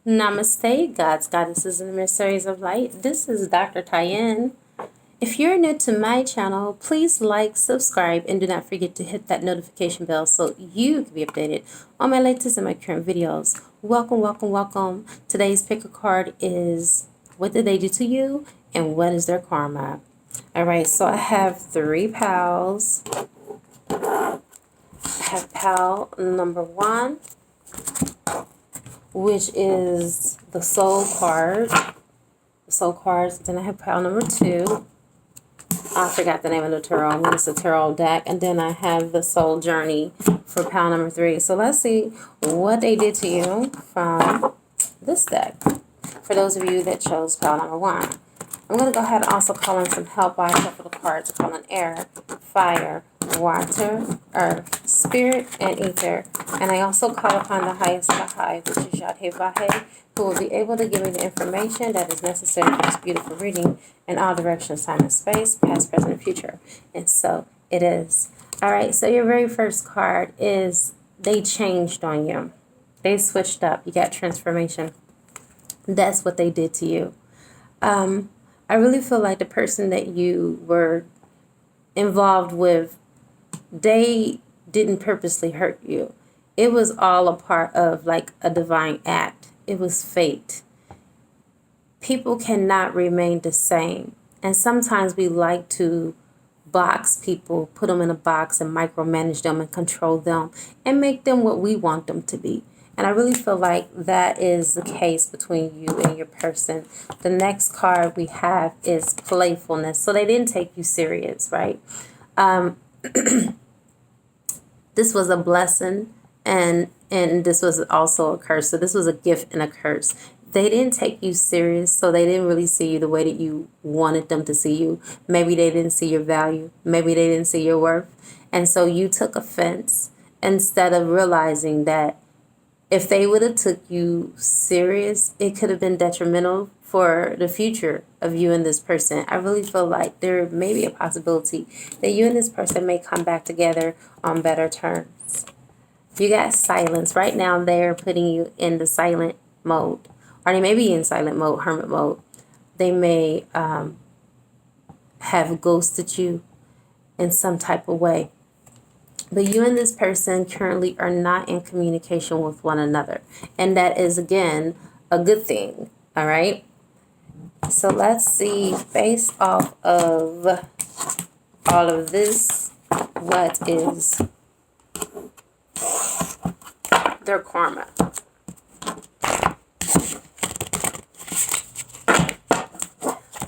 Namaste, gods, goddesses, and emissaries of light. This is Dr. Tyann. If you're new to my channel, please like, subscribe, and do not forget to hit that notification bell so you can be updated on my latest and my current videos. Welcome, welcome, welcome. Today's pick a card is what did they do to you and what is their karma? All right, so I have 3 pals. I have pal number 1, which is the soul card. The soul cards. Then I have pile number 2. I forgot the name of the tarot. It's a tarot deck. And then I have the soul journey for pile number 3. So let's see what they did to you from this deck. For those of you that chose pile number 1. I'm going to go ahead and also call in some help. I shuffle the cards to call in air, fire, water, earth, spirit, and ether. And I also call upon the highest Baha'i, which is Yadhe, who will be able to give me the information that is necessary for this beautiful reading in all directions, time and space, past, present, and future. And so it is. All right, so your very first card is they changed on you. They switched up. You got transformation. That's what they did to you. I really feel like the person that you were involved with, they didn't purposely hurt you. It was all a part of like a divine act. It was fate. People cannot remain the same. And sometimes we like to box people, put them in a box and micromanage them and control them and make them what we want them to be. And I really feel like that is the case between you and your person. The next card we have is playfulness. So they didn't take you serious, right? This was a blessing and this was also a curse. So this was a gift and a curse. They didn't take you serious, so they didn't really see you the way that you wanted them to see you. Maybe they didn't see your value. Maybe they didn't see your worth. And so you took offense instead of realizing that if they would have took you serious, it could have been detrimental for the future of you and this person. I really feel like there may be a possibility that you and this person may come back together on better terms. You got silence. Right now, they're putting you in the silent mode. Or they may be in silent mode, hermit mode. They may have ghosted you in some type of way. But you and this person currently are not in communication with one another. And that is, again, a good thing. All right? So let's see, based off of all of this, what is their karma?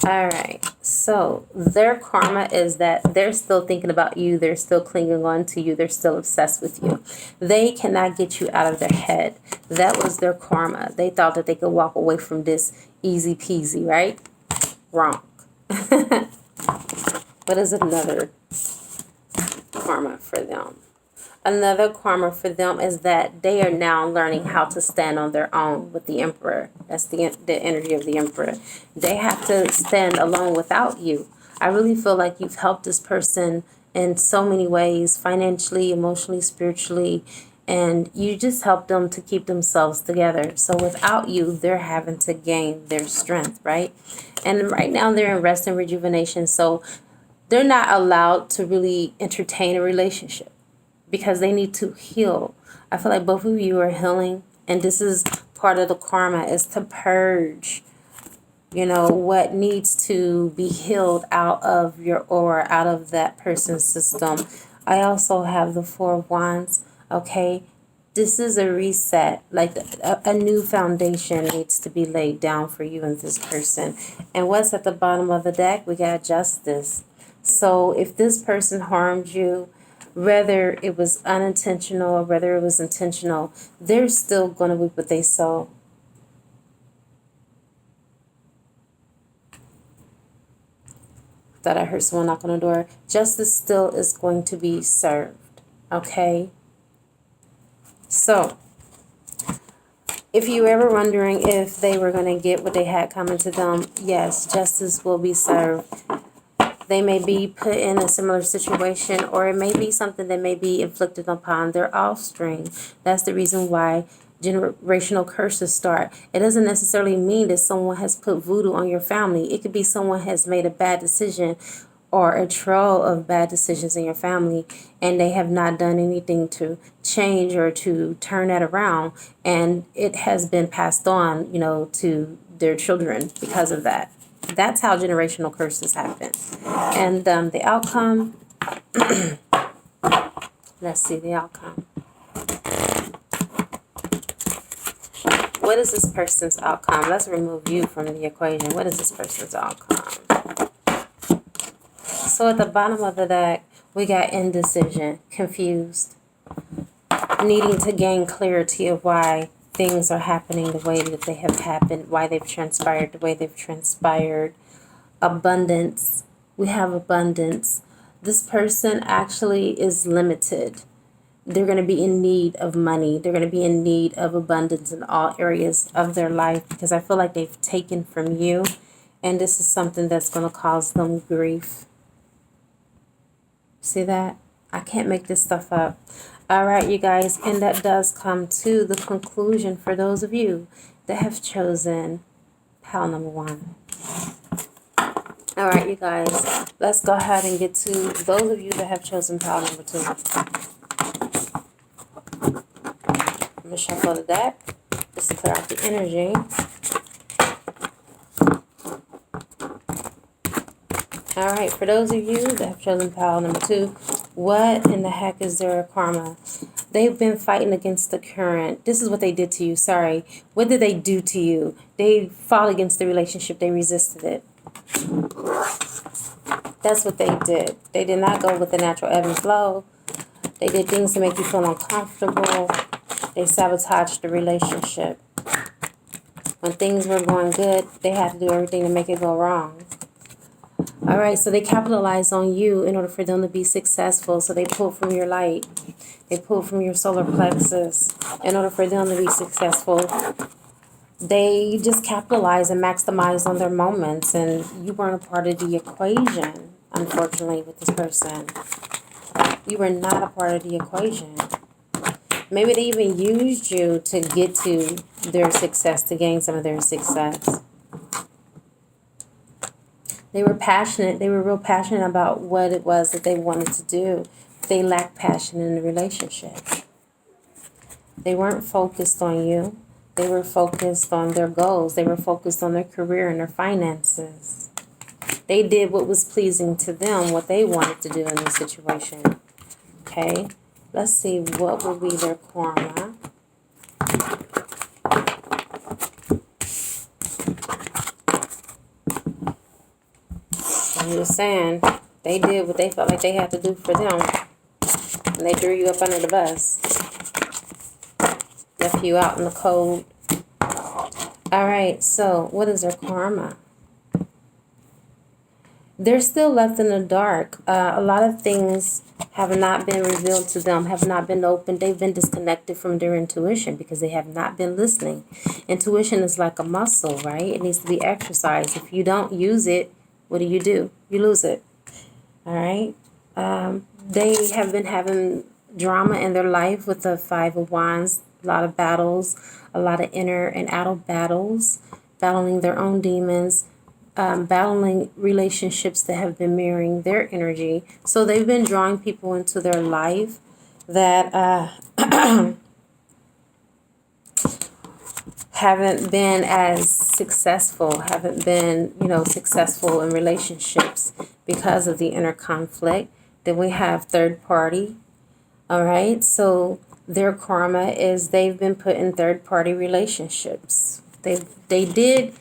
All right, so their karma is that they're still thinking about you. They're still clinging on to you. They're still obsessed with you. They cannot get you out of their head. That was their karma. They thought that they could walk away from this easy peasy, right? Wrong. What is another karma for them? Another karma for them is that they are now learning how to stand on their own with the Emperor. That's the energy of the Emperor. They have to stand alone without you. I really feel like you've helped this person in so many ways, financially, emotionally, spiritually, and you just help them to keep themselves together. So without you, they're having to gain their strength, right? And right now they're in rest and rejuvenation, so they're not allowed to really entertain a relationship, because they need to heal. I feel like both of you are healing, and this is part of the karma, is to purge, what needs to be healed out of your aura, out of that person's system. I also have the 4 of Wands, okay? This is a reset, like a new foundation needs to be laid down for you and this person. And what's at the bottom of the deck? We got justice. So if this person harmed you, whether it was unintentional or whether it was intentional, they're still going to reap what they sow. Thought I heard someone knock on the door. Justice still is going to be served. Okay? So, if you were ever wondering if they were going to get what they had coming to them, yes, justice will be served. They may be put in a similar situation, or it may be something that may be inflicted upon their offspring. That's the reason why generational curses start. It doesn't necessarily mean that someone has put voodoo on your family. It could be someone has made a bad decision or a trail of bad decisions in your family, and they have not done anything to change or to turn that around, and it has been passed on, to their children because of that. That's how generational curses happen. And the outcome, let's see the outcome. What is this person's outcome? Let's remove you from the equation. What is this person's outcome? So at the bottom of the deck, we got indecision, confused, needing to gain clarity of why things are happening the way that they have happened, why they've transpired the way they've transpired. Abundance. We have abundance. This person actually is limited. They're going to be in need of money. They're going to be in need of abundance in all areas of their life, because I feel like they've taken from you, and this is something that's going to cause them grief. See that? I can't make this stuff up. All right, you guys, and that does come to the conclusion for those of you that have chosen pile number 1. All right, you guys, let's go ahead and get to those of you that have chosen pile number 2. I'm going to shuffle the deck just to clear out the energy. All right, for those of you that have chosen pile number 2, what in the heck is their karma? They've been fighting against the current. This is what they did to you. Sorry. What did they do to you? They fought against the relationship. They resisted it. That's what they did. They did not go with the natural ebb and flow. They did things to make you feel uncomfortable. They sabotaged the relationship. When things were going good, they had to do everything to make it go wrong. All right, so they capitalized on you in order for them to be successful. So they pulled from your light. They pulled from your solar plexus in order for them to be successful. They just capitalized and maximized on their moments, and you weren't a part of the equation, unfortunately, with this person. You were not a part of the equation. Maybe they even used you to get to their success, to gain some of their success. They were passionate. They were real passionate about what it was that they wanted to do. They lacked passion in the relationship. They weren't focused on you. They were focused on their goals. They were focused on their career and their finances. They did what was pleasing to them, what they wanted to do in this situation. Okay, let's see what will be their karma. I'm just saying, they did what they felt like they had to do for them. And they threw you up under the bus. Left you out in the cold. Alright, so what is their karma? They're still left in the dark. A lot of things have not been revealed to them, have not been opened. They've been disconnected from their intuition because they have not been listening. Intuition is like a muscle, right? It needs to be exercised. If you don't use it, what do? You lose it. All right. They have been having drama in their life with the 5 of Wands. A lot of battles, a lot of inner and outer battles, battling their own demons, battling relationships that have been mirroring their energy. So they've been drawing people into their life that haven't been as successful, haven't been, successful in relationships because of the inner conflict. Then we have third party. All right. So their karma is they've been put in third party relationships. They did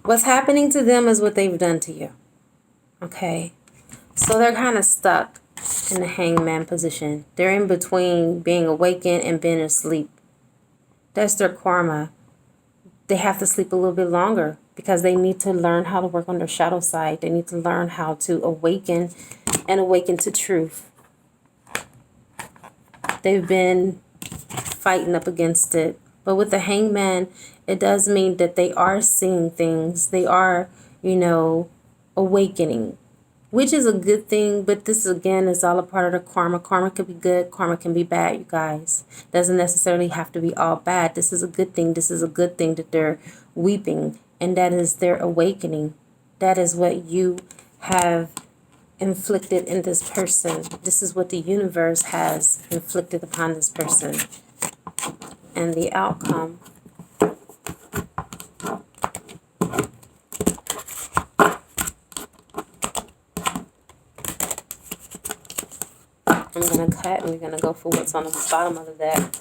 what's happening to them is what they've done to you. Okay. So they're kind of stuck in the hangman position. They're in between being awakened and being asleep. That's their karma. They have to sleep a little bit longer because they need to learn how to work on their shadow side. They need to learn how to awaken and awaken to truth. They've been fighting up against it. But with the hangman, it does mean that they are seeing things. They are, awakening. which is a good thing, but this again is all a part of the karma. Karma could be good, karma can be bad, you guys. Doesn't necessarily have to be all bad. This is a good thing. This is a good thing that they're weeping, and that is their awakening. That is what you have inflicted in this person. This is what the universe has inflicted upon this person. And the outcome. I'm going to cut and we're going to go for what's on the bottom of the deck.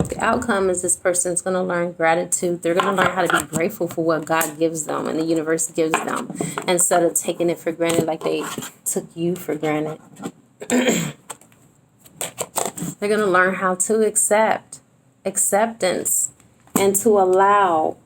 The outcome is this person's going to learn gratitude. They're going to learn how to be grateful for what God gives them and the universe gives them, instead of taking it for granted like they took you for granted. They're going to learn how to accept, acceptance, and to allow,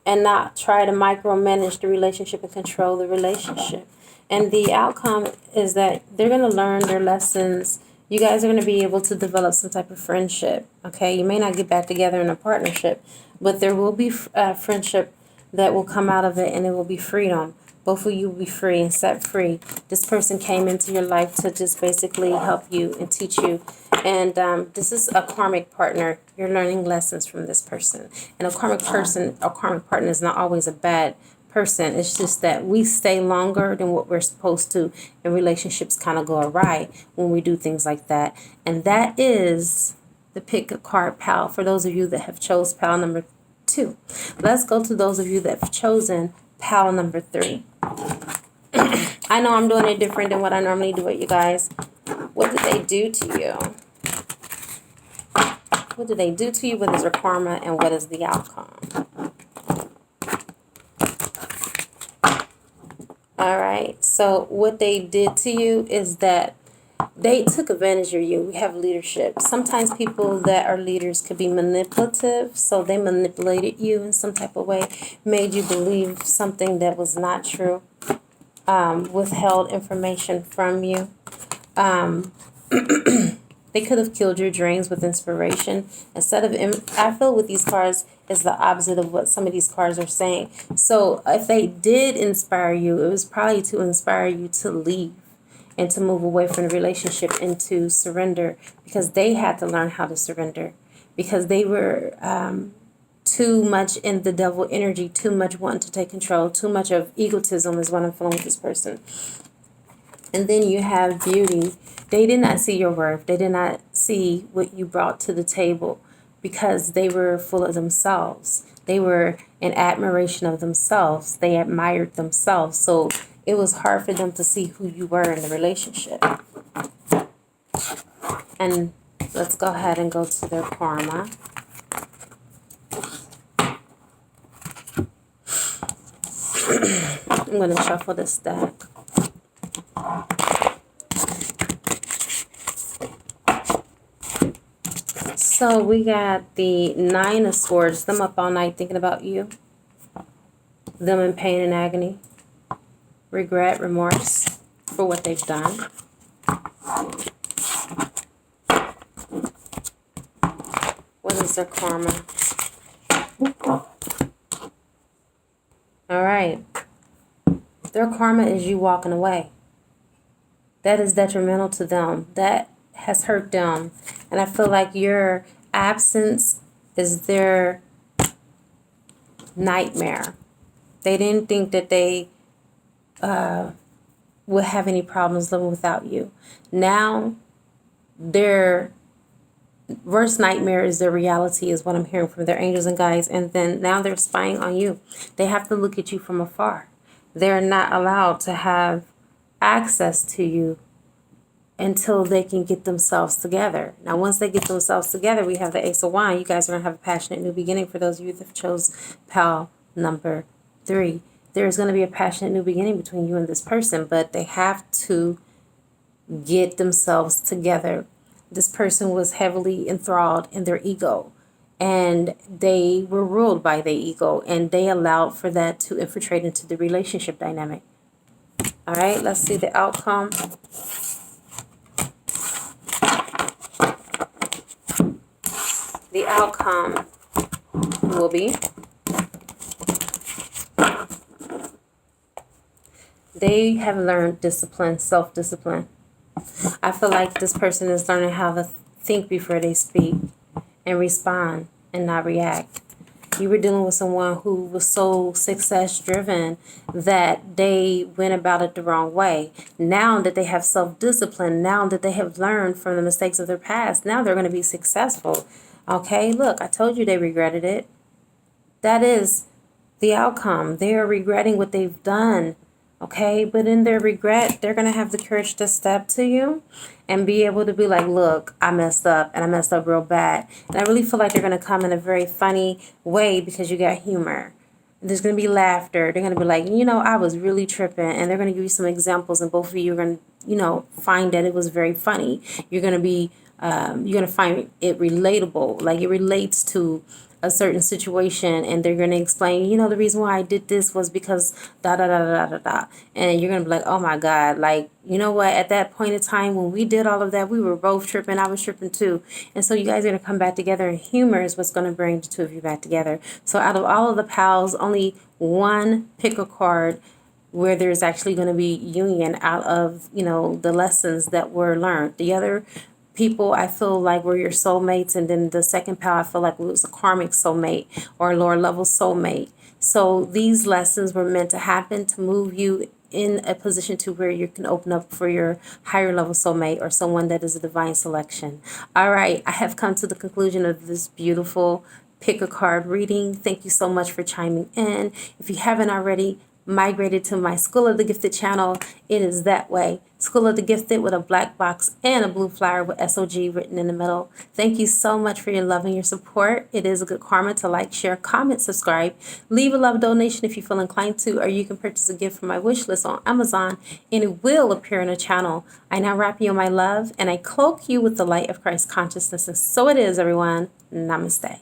and not try to micromanage the relationship and control the relationship. And the outcome is that they're going to learn their lessons. You guys are going to be able to develop some type of friendship. Okay, you may not get back together in a partnership, but there will be friendship that will come out of it, and it will be freedom. Both of you will be free and set free. This person came into your life to just basically help you and teach you. And this is a karmic partner. You're learning lessons from this person. And a karmic person, a karmic partner is not always a bad person. It's just that we stay longer than what we're supposed to, and relationships kind of go awry when we do things like that. And that is the pick a card pal for those of you that have chose pal number 2. Let's go to those of you that have chosen pal number 3. I know I'm doing it different than what I normally do it, you guys. What did they do to you? What did they do to you? What is their karma, and what is the outcome? All right, so what they did to you is that they took advantage of you. We have leadership. Sometimes people that are leaders could be manipulative, so they manipulated you in some type of way, made you believe something that was not true, withheld information from you. They could have killed your dreams with inspiration. Instead of, I feel with these cards, is the opposite of what some of these cards are saying. So if they did inspire you, it was probably to inspire you to leave and to move away from the relationship and to surrender, because they had to learn how to surrender, because they were too much in the devil energy, too much wanting to take control, too much of egotism is what I'm feeling with this person. And then you have beauty. They did not see your worth. They did not see what you brought to the table, because they were full of themselves. They were in admiration of themselves. They admired themselves. So it was hard for them to see who you were in the relationship. And let's go ahead and go to their karma. I'm going to shuffle this deck. So we got the 9 of Swords, them up all night thinking about you, them in pain and agony, regret, remorse for what they've done. What is their karma? All right. Their karma is you walking away. That is detrimental to them. That has hurt them. And I feel like your absence is their nightmare. They didn't think that they would have any problems living without you. Now, their worst nightmare is their reality, is what I'm hearing from their angels and guides. And then now they're spying on you. They have to look at you from afar. They're not allowed to have access to you until they can get themselves together. Now, once they get themselves together, we have the Ace of Wands. You guys are going to have a passionate new beginning for those of you that chose pal number 3. There's going to be a passionate new beginning between you and this person, but they have to get themselves together. This person was heavily enthralled in their ego, and they were ruled by their ego, and they allowed for that to infiltrate into the relationship dynamic. All right, let's see the outcome. The outcome will be They have learned discipline, self-discipline. I feel like this person is learning how to think before they speak and respond and not react. You were dealing with someone who was so success-driven that they went about it the wrong way. Now that they have self-discipline, now that they have learned from the mistakes of their past, now they're going to be successful. Okay, look, I told you they regretted it. That is the outcome. They are regretting what they've done. Okay, but in their regret, they're going to have the courage to step to you and be able to be like, look, I messed up and I messed up real bad. And I really feel like they're going to come in a very funny way because you got humor. There's going to be laughter. They're going to be like, I was really tripping. And they're going to give you some examples, and both of you are going to, find that it was very funny. You're going to be, you're going to find it relatable. Like it relates to a certain situation, and they're going to explain, the reason why I did this was because da da da da da da. And you're going to be like, oh my God, like, you know what? At that point in time when we did all of that, we were both tripping. I was tripping too. And so you guys are going to come back together, and humor is what's going to bring the two of you back together. So out of all of the pals, only one pick a card where there's actually going to be union out of, the lessons that were learned. The other people I feel like were your soulmates, and then the second pal I feel like it was a karmic soulmate or a lower level soulmate. So these lessons were meant to happen to move you in a position to where you can open up for your higher level soulmate or someone that is a divine selection. All right, I have come to the conclusion of this beautiful pick a card reading. Thank you so much for chiming in. If you haven't already migrated to my School of the Gifted channel, it is that way. School of the Gifted with a black box and a blue flower with SOG written in the middle. Thank you so much for your love and your support. It is a good karma to like, share, comment, subscribe. Leave a love donation if you feel inclined to, or you can purchase a gift from my wish list on Amazon, and it will appear in the channel. I now wrap you in my love, and I cloak you with the light of Christ consciousness. And so it is, everyone. Namaste.